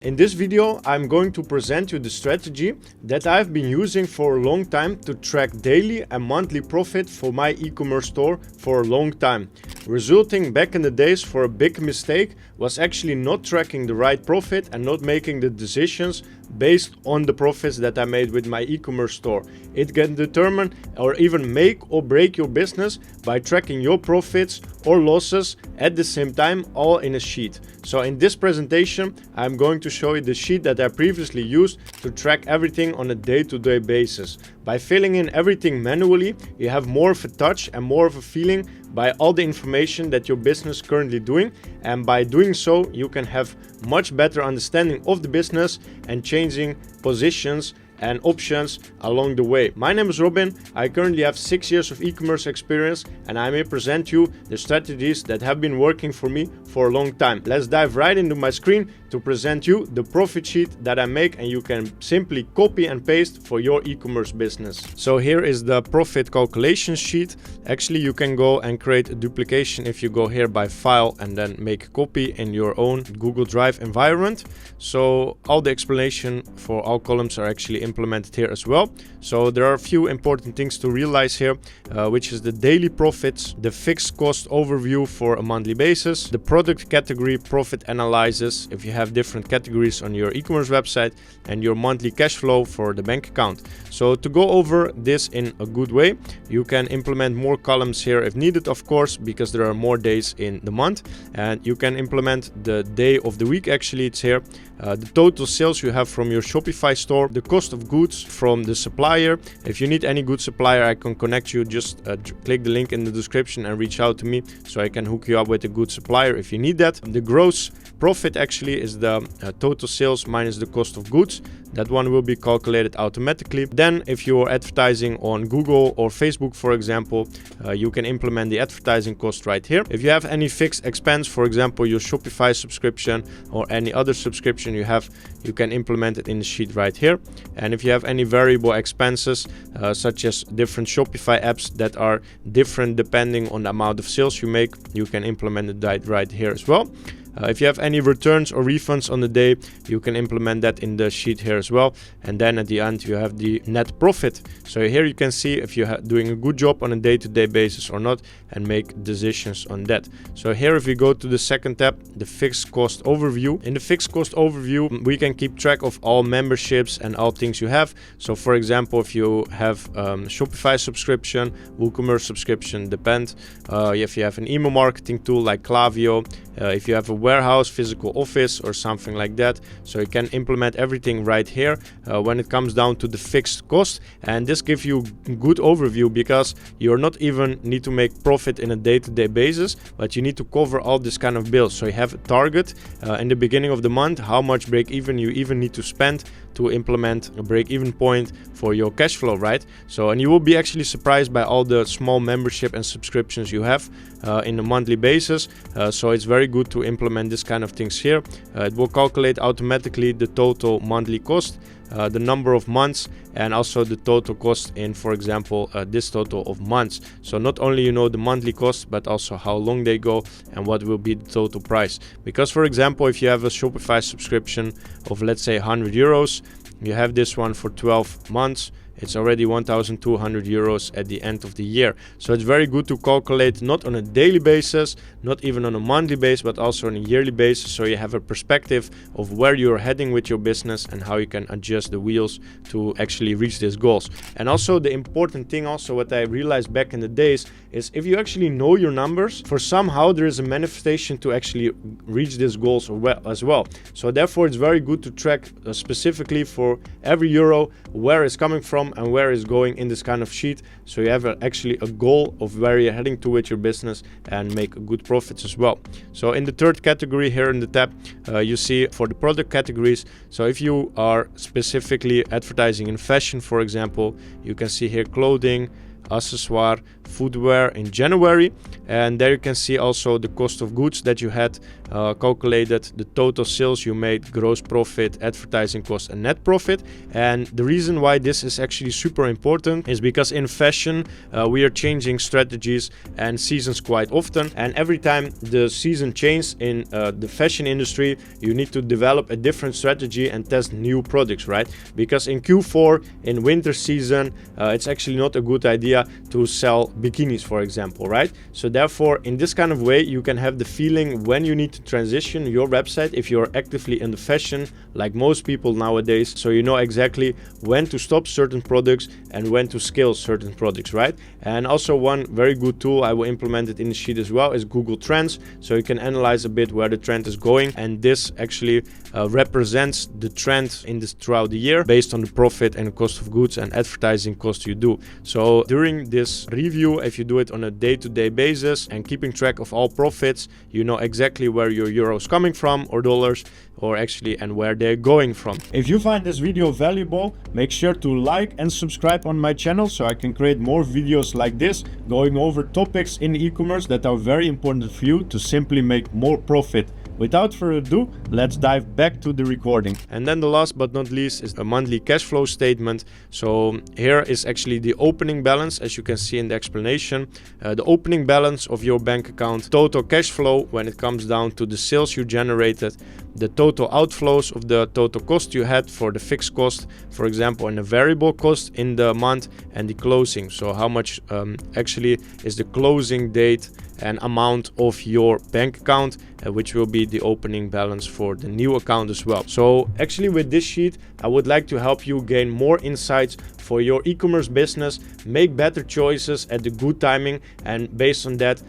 In this video, I'm going to present you the strategy that I've been using for a long time to track daily and monthly profit for my e-commerce store for a long time. Resulting back in the days for a big mistake was actually not tracking the right profit and not making the decisions based on the profits that I made with my e-commerce store. It can determine or even make or break your business by tracking your profits or losses at the same time, all in a sheet. So in this presentation, I'm going to show you the sheet that I previously used to track everything on a day-to-day basis. By filling in everything manually, you have more of a touch and more of a feeling by all the information that your business is currently doing, and by doing so you can have much better understanding of the business and changing positions and options along the way. My name is Robin. I currently have 6 years of e-commerce experience, and I may present you the strategies that have been working for me for a long time. Let's dive right into my screen to present you the profit sheet that I make, and you can simply copy and paste for your e-commerce business. So here is the profit calculation sheet. Actually, you can go and create a duplication if you go here by file and then make a copy in your own Google Drive environment. So all the explanation for all columns are actually implemented here as well. So there are a few important things to realize here, which is the daily profits, the fixed cost overview for a monthly basis, the product category profit analysis if you have different categories on your e-commerce website, and your monthly cash flow for the bank account. So to go over this in a good way, you can implement more columns here if needed, of course, because there are more days in the month, and you can implement the day of the week. Actually, it's here. The total sales you have from your Shopify store, the cost of goods from the supplier. If you need any good supplier, I can connect you. Just click the link in the description and reach out to me so I can hook you up with a good supplier if you need that. The gross profit actually is the total sales minus the cost of goods. That one will be calculated automatically. Then if you're advertising on Google or Facebook, for example, you can implement the advertising cost right here. If you have any fixed expense, for example, your Shopify subscription or any other subscription you have, you can implement it in the sheet right here. And if you have any variable expenses, such as different Shopify apps that are different depending on the amount of sales you make, you can implement it right here as well. If you have any returns or refunds on the day, you can implement that in the sheet here as well. And then at the end, you have the net profit. So here you can see if you're doing a good job on a day-to-day basis or not, and make decisions on that. So here, if we go to the second tab, the fixed cost overview. In the fixed cost overview, we can keep track of all memberships and all things you have. So for example, if you have Shopify subscription, WooCommerce subscription, depend. If you have an email marketing tool like Klaviyo, if you have a warehouse, physical office or something like that. So you can implement everything right here when it comes down to the fixed cost. And this gives you a good overview because you're not even need to make profit in a day-to-day basis, but you need to cover all this kind of bills. So you have a target in the beginning of the month, how much break even you even need to spend to implement a break-even point for your cash flow, right? So, and you will be actually surprised by all the small membership and subscriptions you have in a monthly basis. So it's very good to implement this kind of things here. It will calculate automatically the total monthly cost, the number of months, and also the total cost in, for example, this total of months. So not only you know the monthly cost, but also how long they go and what will be the total price. Because for example, if you have a Shopify subscription of, let's say, 100 euros, you have this one for 12 months, it's already 1,200 euros at the end of the year. So it's very good to calculate not on a daily basis, not even on a monthly basis, but also on a yearly basis. So you have a perspective of where you're heading with your business and how you can adjust the wheels to actually reach these goals. And also the important thing also what I realized back in the days is if you actually know your numbers, for somehow there is a manifestation to actually reach these goals as well. So therefore it's very good to track specifically for every euro where it's coming from and where it's going in this kind of sheet. So you have actually a goal of where you're heading to with your business and make good profits as well. So in the third category here in the tab, you see for the product categories. So if you are specifically advertising in fashion, for example, you can see here clothing, accessoire, footwear in January, and there you can see also the cost of goods that you had calculated, the total sales you made, gross profit, advertising cost, and net profit. And the reason why this is actually super important is because in fashion we are changing strategies and seasons quite often, and every time the season changes in the fashion industry, you need to develop a different strategy and test new products, right? Because in Q4, in winter season, it's actually not a good idea to sell bikinis, for example, right? So therefore, in this kind of way, you can have the feeling when you need to transition your website if you're actively in the fashion, like most people nowadays, so you know exactly when to stop certain products and when to scale certain products, right? And also one very good tool, I will implement it in the sheet as well, is Google Trends, so you can analyze a bit where the trend is going, and this actually represents the trend in this throughout the year based on the profit and cost of goods and advertising cost you do. So during this review, if you do it on a day-to-day basis and keeping track of all profits, you know exactly where your euros coming from, or dollars, or actually, and where they're going from. If you find this video valuable, make sure to like and subscribe on my channel so I can create more videos like this, going over topics in e-commerce that are very important for you to simply make more profit. Without further ado, let's dive back to the recording. And then the last but not least is a monthly cash flow statement. So here is actually the opening balance, as you can see in the explanation. The opening balance of your bank account, total cash flow when it comes down to the sales you generated, the total outflows of the total cost you had for the fixed cost, for example, and the variable cost in the month, and the closing. So how much actually is the closing date and amount of your bank account, which will be the opening balance for the new account as well. So actually with this sheet, I would like to help you gain more insights for your e-commerce business, make better choices at the good timing, and based on that,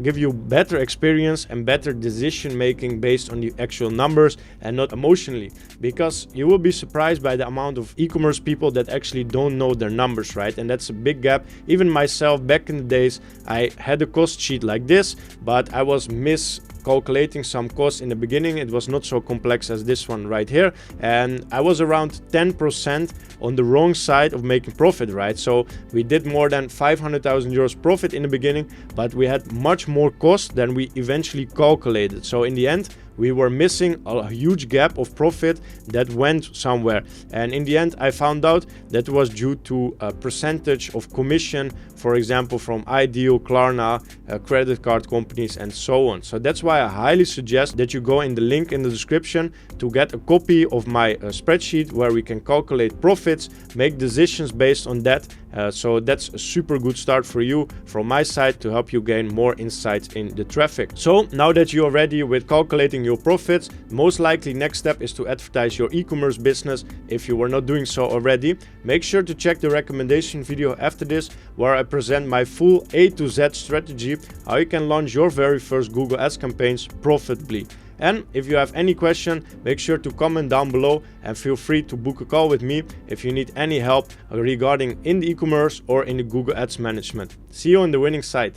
give you better experience and better decision making based on the actual numbers and not emotionally. Because you will be surprised by the amount of e-commerce people that actually don't know their numbers, right? And that's a big gap. Even myself, back in the days, I had a cost sheet like this, but I was miscalculating some costs in the beginning. It was not so complex as this one right here, and I was around 10% on the wrong side of making profit, right? So we did more than 500,000 euros profit in the beginning, but we had much more cost than we eventually calculated. So in the end, we were missing a huge gap of profit that went somewhere. And in the end, I found out that was due to a percentage of commission, for example, from Ideal, Klarna, credit card companies, and so on. So that's why I highly suggest that you go in the link in the description to get a copy of my spreadsheet where we can calculate profits, make decisions based on that. So that's a super good start for you from my side to help you gain more insights in the traffic. So now that you are ready with calculating your profits, most likely next step is to advertise your e-commerce business. If you were not doing so already, make sure to check the recommendation video after this, where I present my full A to Z strategy, how you can launch your very first Google Ads campaigns profitably. And if you have any question, make sure to comment down below and feel free to book a call with me if you need any help regarding in the e-commerce or in the Google Ads management. See you on the winning side.